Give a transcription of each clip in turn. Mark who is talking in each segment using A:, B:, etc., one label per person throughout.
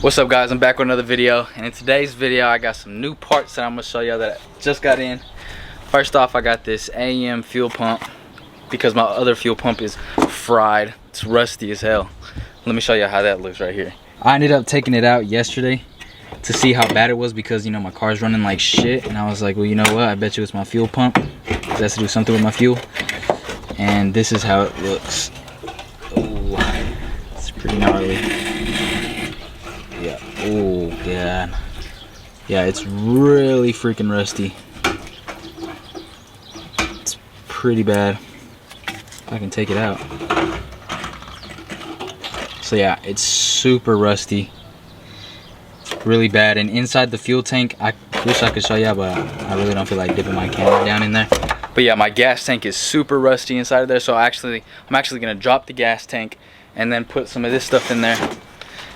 A: What's up guys, I'm back with another video, and in today's video I got some new parts that I'm going to show y'all that I just got in. First off, I got this AEM fuel pump because my other fuel pump is fried. It's rusty as hell. Let me show you how that looks right here. I ended up taking it out yesterday to see how bad it was because, you know, my car's running like shit, and I was like, well, you know what, I bet you it's my fuel pump. It has to do something with my fuel. And this is how it looks. Oh, it's pretty gnarly. Yeah. Oh god. Yeah, it's really freaking rusty. It's pretty bad. If I can take it out. So yeah, it's super rusty. Really bad. And inside the fuel tank, I wish I could show you, but I really don't feel like dipping my camera down in there. But yeah, my gas tank is super rusty inside of there. So I'm actually gonna drop the gas tank and then put some of this stuff in there.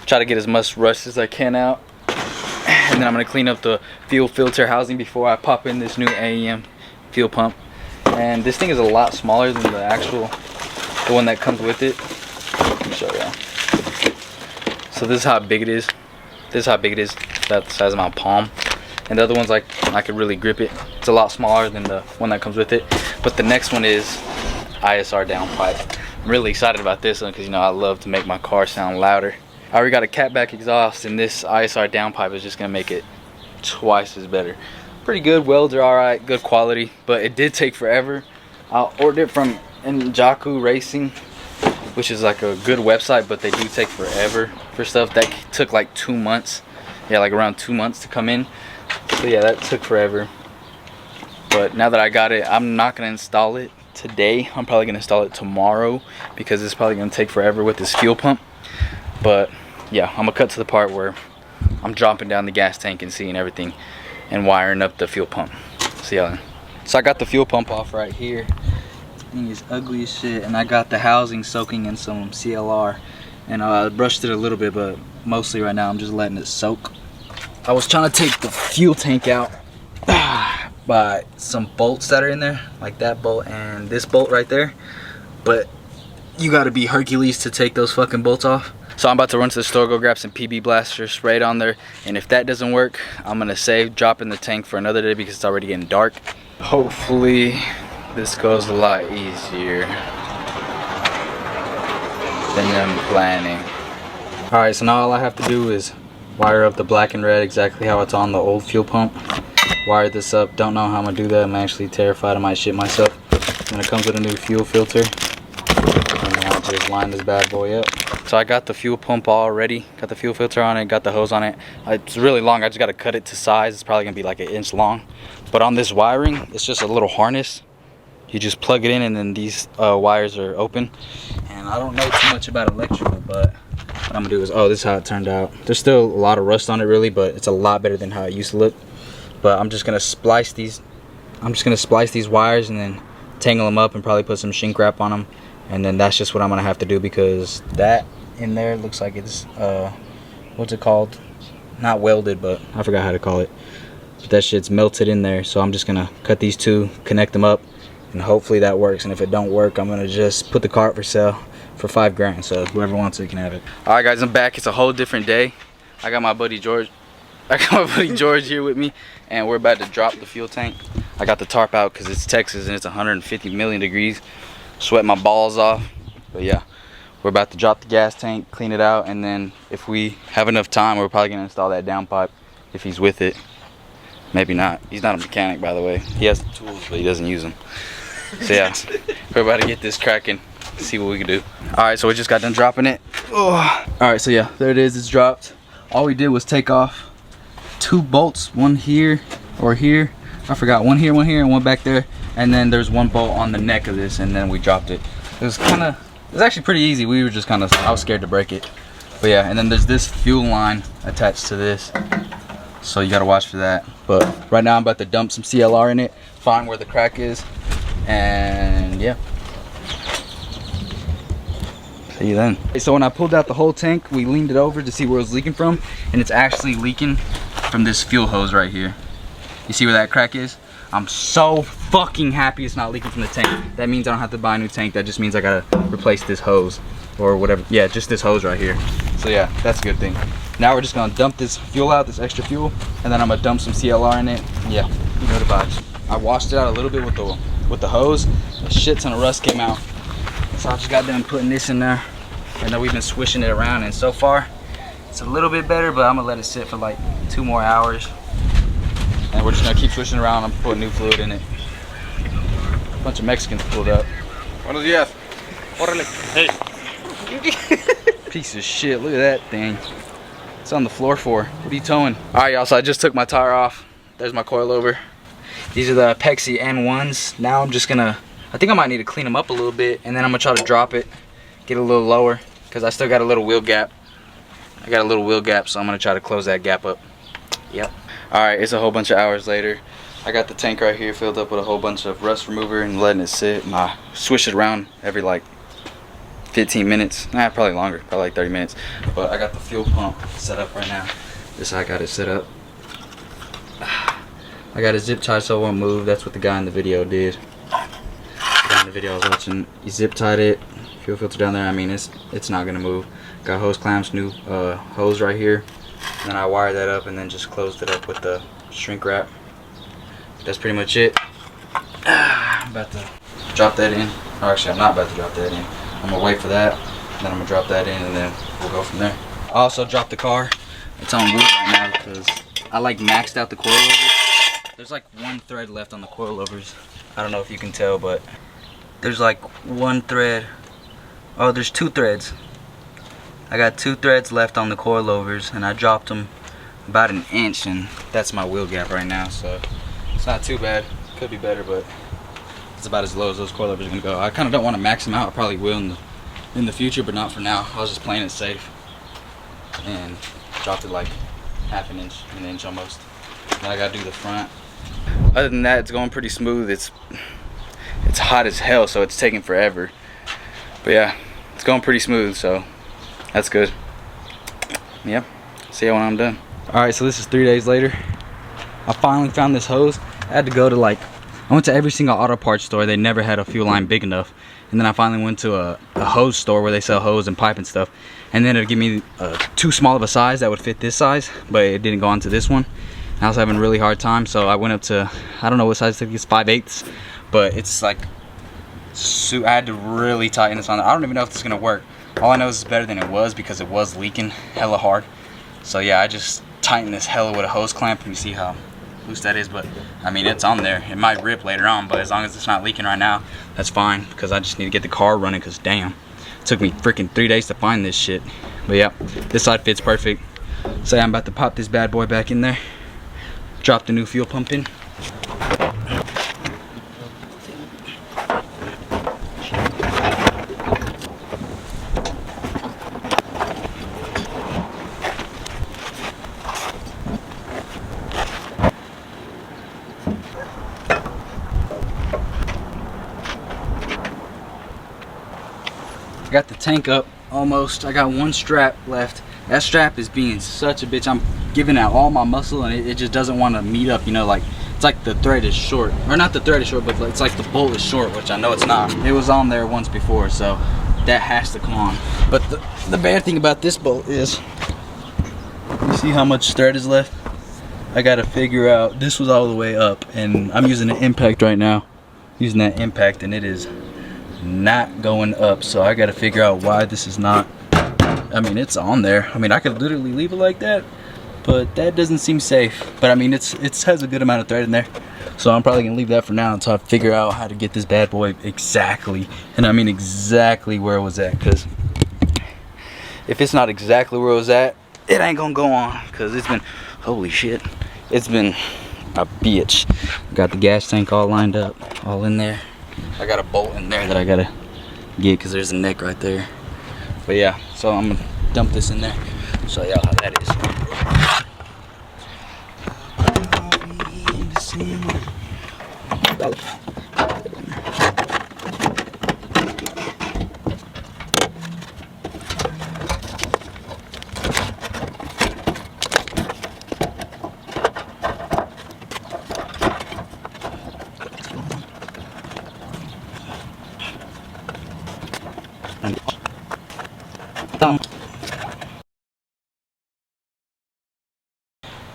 A: Try to get as much rust as I can out, and then I'm gonna clean up the fuel filter housing before I pop in this new AEM fuel pump. And this thing is a lot smaller than the one that comes with it. Let me show y'all. So this is how big it is. This is how big it is. That's the size of my palm. And the other one's like I could really grip it. It's a lot smaller than the one that comes with it. But the next one is ISR downpipe. I'm really excited about this one because, you know, I love to make my car sound louder. I already got a catback exhaust, and this ISR downpipe is just gonna make it twice as better. Pretty good, welds are alright, good quality, but it did take forever. I ordered it from Enjaku Racing, which is like a good website, but they do take forever for stuff. That took like 2 months. Yeah, like around 2 months to come in. So yeah, that took forever. But now that I got it, I'm not gonna install it today. I'm probably gonna install it tomorrow because it's probably gonna take forever with this fuel pump. But yeah, I'm gonna cut to the part where I'm dropping down the gas tank and seeing everything and wiring up the fuel pump. See y'all then. So I got the fuel pump off right here. This thing is ugly as shit, and I got the housing soaking in some CLR, and I brushed it a little bit, but mostly right now I'm just letting it soak. I was trying to take the fuel tank out by some bolts that are in there, like that bolt and this bolt right there, but you gotta be Hercules to take those fucking bolts off. So I'm about to run to the store, go grab some PB Blaster, spray it on there, and if that doesn't work, I'm gonna save dropping the tank for another day because it's already getting dark. Hopefully this goes a lot easier than I'm planning. Alright, so now all I have to do is wire up the black and red exactly how it's on the old fuel pump. Wire this up. Don't know how I'm gonna do that. I'm actually terrified I might shit myself. And it comes with a new fuel filter. And then I'll just line this bad boy up. So I got the fuel pump all ready, got the fuel filter on it, got the hose on it. It's really long, I just gotta cut it to size. It's probably gonna be like 1 inch long. But on this wiring, it's just a little harness. You just plug it in and then these wires are open. And I don't know too much about electrical, but what I'm gonna do is, oh, this is how it turned out. There's still a lot of rust on it really, but it's a lot better than how it used to look. But I'm just gonna splice these wires and then tangle them up and probably put some shrink wrap on them. And then that's just what I'm gonna have to do because that in there looks like it's what's it called, not welded, but I forgot how to call it, but that shit's melted in there. So I'm just gonna cut these two, connect them up, and hopefully that works. And if it don't work, I'm gonna just put the car up for sale for $5 grand, so whoever wants it can have it. All right guys, I'm back. It's a whole different day. I got my buddy George here with me, and we're about to drop the fuel tank. I got the tarp out because it's Texas and it's 150 million degrees. Sweat my balls off. But yeah, we're about to drop the gas tank, clean it out, and then if we have enough time, we're probably gonna install that downpipe if he's with it. Maybe not. He's not a mechanic, by the way. He has the tools, but he doesn't use them. So yeah, we're about to get this cracking, see what we can do. All right, so we just got done dropping it. Oh. All right, so yeah, there it is. It's dropped. All we did was take off 2 bolts, one here or here. I forgot, one here, and one back there. And then there's 1 bolt on the neck of this, and then we dropped it. It was actually pretty easy. We were just I was scared to break it. But yeah, and then there's this fuel line attached to this. So you gotta watch for that. But right now I'm about to dump some CLR in it, find where the crack is, and yeah. See you then. So when I pulled out the whole tank, we leaned it over to see where it was leaking from, and it's actually leaking from this fuel hose right here. You see where that crack is? I'm so fucking happy it's not leaking from the tank. That means I don't have to buy a new tank. That just means I gotta replace this hose or whatever. Yeah, just this hose right here. So yeah, that's a good thing. Now we're just gonna dump this fuel out, this extra fuel, and then I'm gonna dump some CLR in it. Yeah, you know the vibes. I washed it out a little bit with the hose. A shit ton of rust came out. So I just got done putting this in there. And then we've been swishing it around, and so far it's a little bit better, but I'm gonna let it sit for like 2 more hours. And we're just gonna keep swishing around. I'm putting new fluid in it. A bunch of Mexicans pulled up.
B: Buenos días.
A: Órale.
B: Hey.
A: Piece of shit, look at that thing. It's on the floor for. What are you towing? All right, y'all, so I just took my tire off. There's my coilover. These are the Pexi N1s. Now I'm just gonna, I think I might need to clean them up a little bit, and then I'm gonna try to drop it, get a little lower, because I still got a little wheel gap. I got a little wheel gap, so I'm gonna try to close that gap up. Yep. All right, it's a whole bunch of hours later. I got the tank right here filled up with a whole bunch of rust remover and letting it sit. And I swish it around every like 15 minutes. Nah, probably longer, probably like 30 minutes. But I got the fuel pump set up right now. This is how I got it set up. I got a zip tie so it won't move. That's what the guy in the video did. The guy in the video I was watching, he zip tied it. Fuel filter down there. I mean, it's not gonna move. Got hose clamps, new hose right here. And then I wired that up and then just closed it up with the shrink wrap. That's pretty much it. I'm about to drop that in. Or actually, I'm not about to drop that in. I'm gonna wait for that. Then I'm gonna drop that in and then we'll go from there. I also dropped the car. It's on wood right now because I like maxed out the coilovers. There's like 1 thread left on the coilovers. I don't know if you can tell, but there's like 1 thread. Oh, there's 2 threads. I got 2 threads left on the coilovers and I dropped them about 1 inch, and that's my wheel gap right now, so it's not too bad. Could be better, but it's about as low as those coilovers are gonna go. I kind of don't want to max them out. I probably will in the future, but not for now. I was just playing it safe and dropped it like 1/2 inch, 1 inch almost. Then I gotta do the front. Other than that, it's going pretty smooth. It's hot as hell, so it's taking forever. But yeah, it's going pretty smooth, so that's good. Yep. See you when I'm done. All right, so this is 3 days later. I finally found this hose. I had to go to I went to every single auto parts store. They never had a fuel line big enough. And then I finally went to a hose store where they sell hose and pipe and stuff. And then it'd give me too small of a size that would fit this size, but it didn't go onto this one. I was having a really hard time, so I went up to, I don't know what size, I think it's 5/8, but it's like, I had to really tighten this on. I don't even know if this is gonna work. All I know is it's better than it was because it was leaking hella hard. So yeah, I just tightened this hella with a hose clamp, and you see how loose that is, but I mean, it's on there. It might rip later on, but as long as it's not leaking right now, that's fine, because I just need to get the car running, because damn, it took me freaking 3 days to find this shit. But yeah, this side fits perfect. So I'm about to pop this bad boy back in there, drop the new fuel pump in. I got the tank up almost. I got 1 strap left. That strap is being such a bitch. I'm giving out all my muscle and it just doesn't want to meet up, you know, like it's like the thread is short, or not the thread is short, but it's like the bolt is short, which I know it's not. It was on there once before, so that has to come on. But the bad thing about this bolt is, you see how much thread is left? I gotta figure out, this was all the way up and I'm using an impact right now, using that impact, and it is not going up, so I gotta figure out why this is not. I mean, it's on there. I mean, I could literally leave it like that, but that doesn't seem safe. But I mean, it has a good amount of thread in there, so I'm probably gonna leave that for now until I figure out how to get this bad boy exactly, and I mean exactly where it was at, because if it's not exactly where it was at, it ain't gonna go on, because it's been, holy shit, it's been a bitch. Got the gas tank all lined up, all in there. I got a bolt in there that I gotta get, because there's a neck right there. But yeah, so I'm gonna dump this in there, show y'all how that is.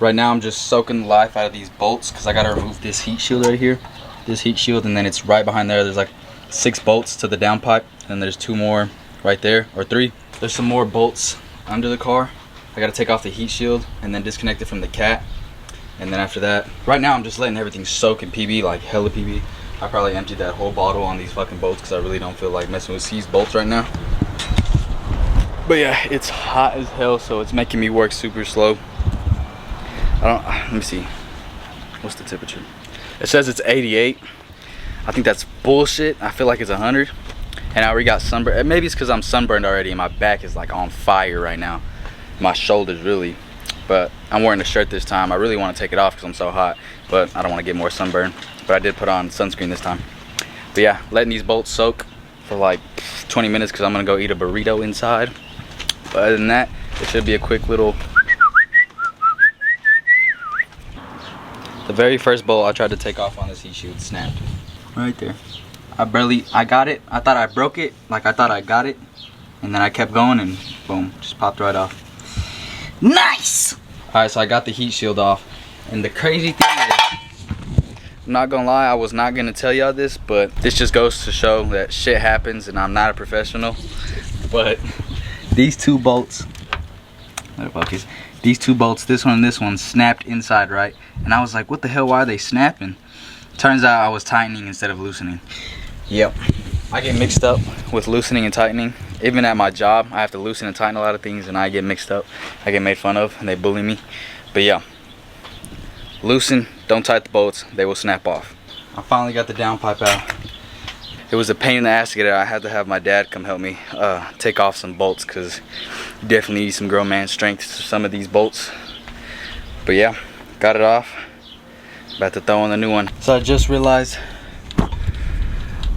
A: Right now I'm just soaking the life out of these bolts because I gotta remove this heat shield right here. This heat shield, and then it's right behind there. There's like 6 bolts to the downpipe, and there's 2 more right there, or 3. There's some more bolts under the car. I gotta take off the heat shield and then disconnect it from the cat. And then after that, right now I'm just letting everything soak in PB, like hella PB. I probably emptied that whole bottle on these fucking bolts because I really don't feel like messing with these bolts right now. But yeah, it's hot as hell, so it's making me work super slow. Let me see. What's the temperature? It says it's 88. I think that's bullshit. I feel like it's 100. And I already got sunburned. Maybe it's because I'm sunburned already and my back is like on fire right now. My shoulders really. But I'm wearing a shirt this time. I really want to take it off because I'm so hot. But I don't want to get more sunburn. But I did put on sunscreen this time. But yeah, letting these bolts soak for like 20 minutes because I'm going to go eat a burrito inside. But other than that, it should be a quick little... The very first bolt I tried to take off on this heat shield snapped. Right there. I got it. I thought I broke it. Like I thought I got it. And then I kept going and boom, just popped right off. Nice! Alright, so I got the heat shield off. And the crazy thing is, I'm not gonna lie, I was not gonna tell y'all this, but this just goes to show that shit happens and I'm not a professional. But these 2 bolts, these 2 bolts, this one and this one, snapped inside, right? And I was like, what the hell, why are they snapping? Turns out I was tightening instead of loosening. Yep. I get mixed up with loosening and tightening. Even at my job, I have to loosen and tighten a lot of things and I get mixed up. I get made fun of and they bully me. But yeah, loosen, don't tighten the bolts, they will snap off. I finally got the downpipe out. It was a pain in the ass to get it out. I had to have my dad come help me take off some bolts because you definitely need some grown man strength to some of these bolts. But yeah, got it off. About to throw on the new one. So I just realized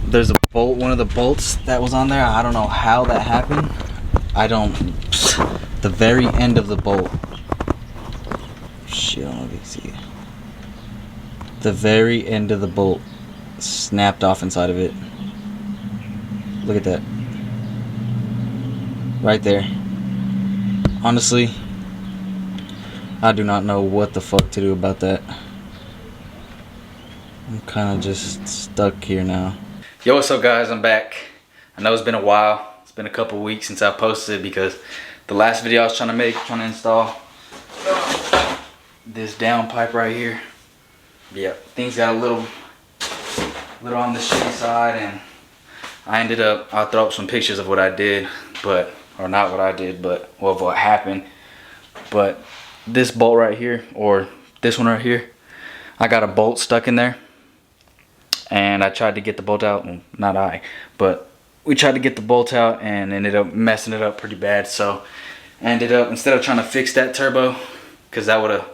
A: there's a bolt, one of the bolts that was on there. I don't know how that happened. The very end of the bolt. Shit, I don't know if you can see it. The very end of the bolt snapped off inside of it. Look at that. Right there. Honestly, I do not know what the fuck to do about that. I'm kind of just stuck here now. Yo, what's up guys? I'm back. I know it's been a while. It's been a couple weeks since I posted because the last video I was trying to install this downpipe right here. Yeah, things got a little on the shitty side, and I'll throw up some pictures of what I did, or not what I did, but of what happened. But this bolt right here, or this one right here, I got a bolt stuck in there. And I tried to get the bolt out, well, not I, but we tried to get the bolt out and ended up messing it up pretty bad. So I ended up, instead of trying to fix that turbo, because that would have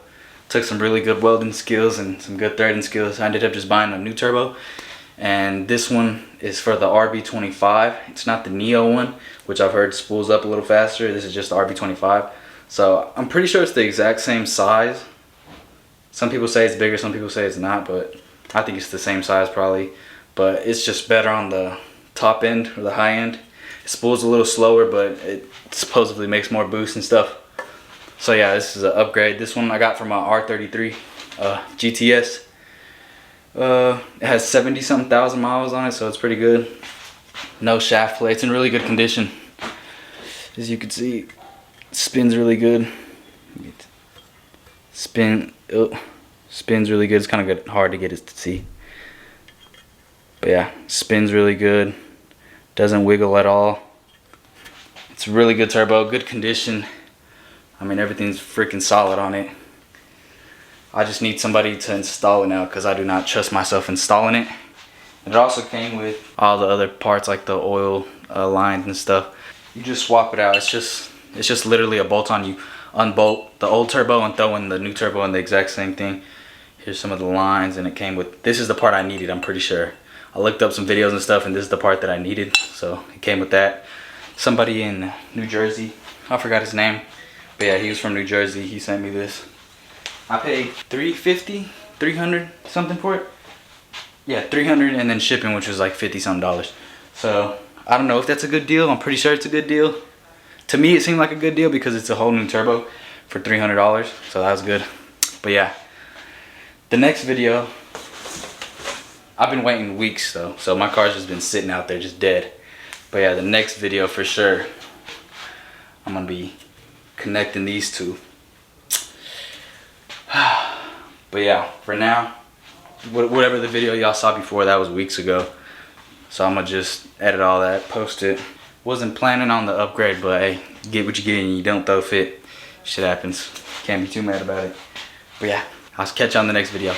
A: took some really good welding skills and some good threading skills, I ended up just buying a new turbo. And this one is for the RB25. It's not the Neo one, which I've heard spools up a little faster. This is just the RB25. So I'm pretty sure it's the exact same size. Some people say it's bigger, some people say it's not, but I think it's the same size probably, but it's just better on the top end or the high end. It spools a little slower, but it supposedly makes more boost and stuff. So yeah, this is an upgrade. This one I got from my R33 GTS. It has 70-something thousand miles on it, so it's pretty good. No shaft play. It's in really good condition. As you can see, it spins really good. Spins really good. It's kind of hard to get it to see. But yeah, spins really good. Doesn't wiggle at all. It's a really good turbo, good condition. I mean, everything's freaking solid on it. I just need somebody to install it now because I do not trust myself installing it. And it also came with all the other parts like the oil lines and stuff. You just swap it out. It's just literally a bolt on. You unbolt the old turbo and throw in the new turbo in the exact same thing. Here's some of the lines, and it came with, this is the part I needed, I'm pretty sure. I looked up some videos and stuff, and this is the part that I needed, so it came with that. Somebody in New Jersey, I forgot his name, but yeah, he was from New Jersey. He sent me this. I paid $350, $300 something for it. Yeah, $300, and then shipping, which was like $50-something. So I don't know if that's a good deal. I'm pretty sure it's a good deal. To me, it seemed like a good deal because it's a whole new turbo for $300, so that was good. But yeah, the next video, I've been waiting weeks though, so my car's just been sitting out there just dead. But yeah, the next video for sure, I'm gonna be connecting these two. But yeah, for now, whatever the video y'all saw before, that was weeks ago. So I'm gonna just edit all that, post it. Wasn't planning on the upgrade, but hey, you get what you get and you don't throw fit. Shit happens. Can't be too mad about it. But yeah, I'll catch you on the next video.